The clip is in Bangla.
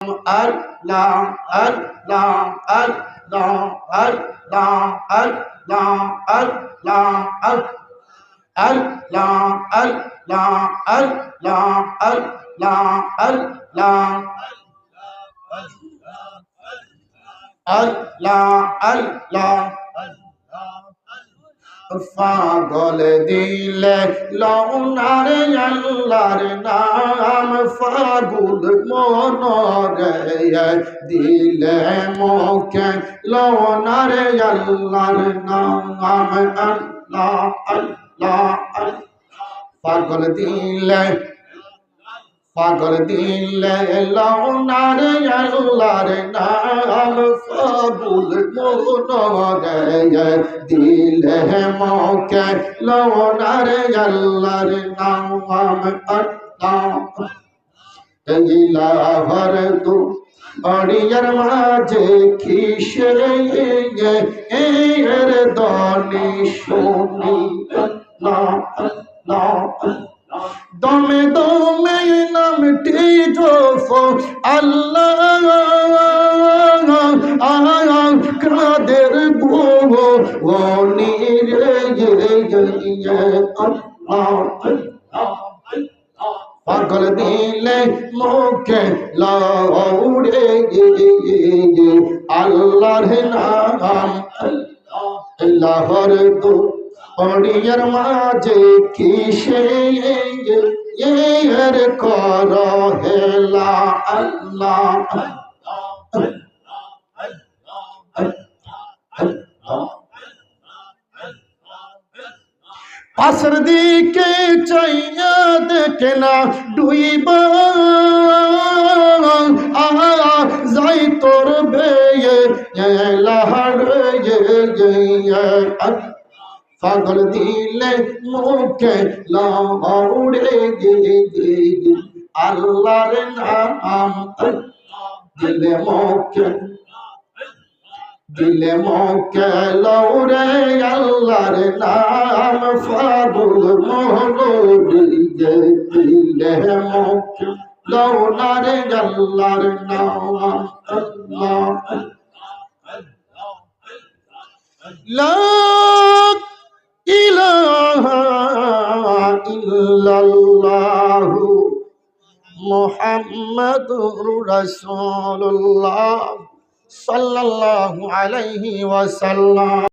Allah, Allah, Allah, Allah, Allah, Allah, Allah, Allah, Allah, Allah, Allah, Allah, Allah, পাগল দিলে লওনারে আল্লাহর নাম ফাগুল মনরে দিলে মোকে লওনারে আল্লাহর নাম আল্লাহ আল্লাহ পাগল দিলে লওনারে আল্লাহর নাম ফাগুল মনরে দিলে মোকে লওনারে আল্লাহর নাম আল্লাহ ইলাহর তু অড়িয়ার মাঝে কিসে এর দনি শুনি দমে দমে নামটি জোফ আল্লাহ কাদের গো নিরে পাগল দিলে মুখে লাউড়ে আল্লাহর নাম আল্লাহর তু অড়িয়ার মাঝে কিসে এর কর হেলা আল্লাহ পাশের দিকে চাইয়া দেখে না ডুইবা যাই তোর বেয়ে পাগল দিলে মুখে লাউড়ে আল্লাহর নাম দিলে মুখে লাউড়ে আল্লাহর নাম ফাগুল মনরে দিলে মুখে লাউড়ে আল্লাহর নাম আল্লাহ লা ইলাহা ইল্লাল্লাহু মুহাম্মাদুর রাসূলুল্লাহ সাল্লাল্লাহু আলাইহি ওয়াসাল্লাম।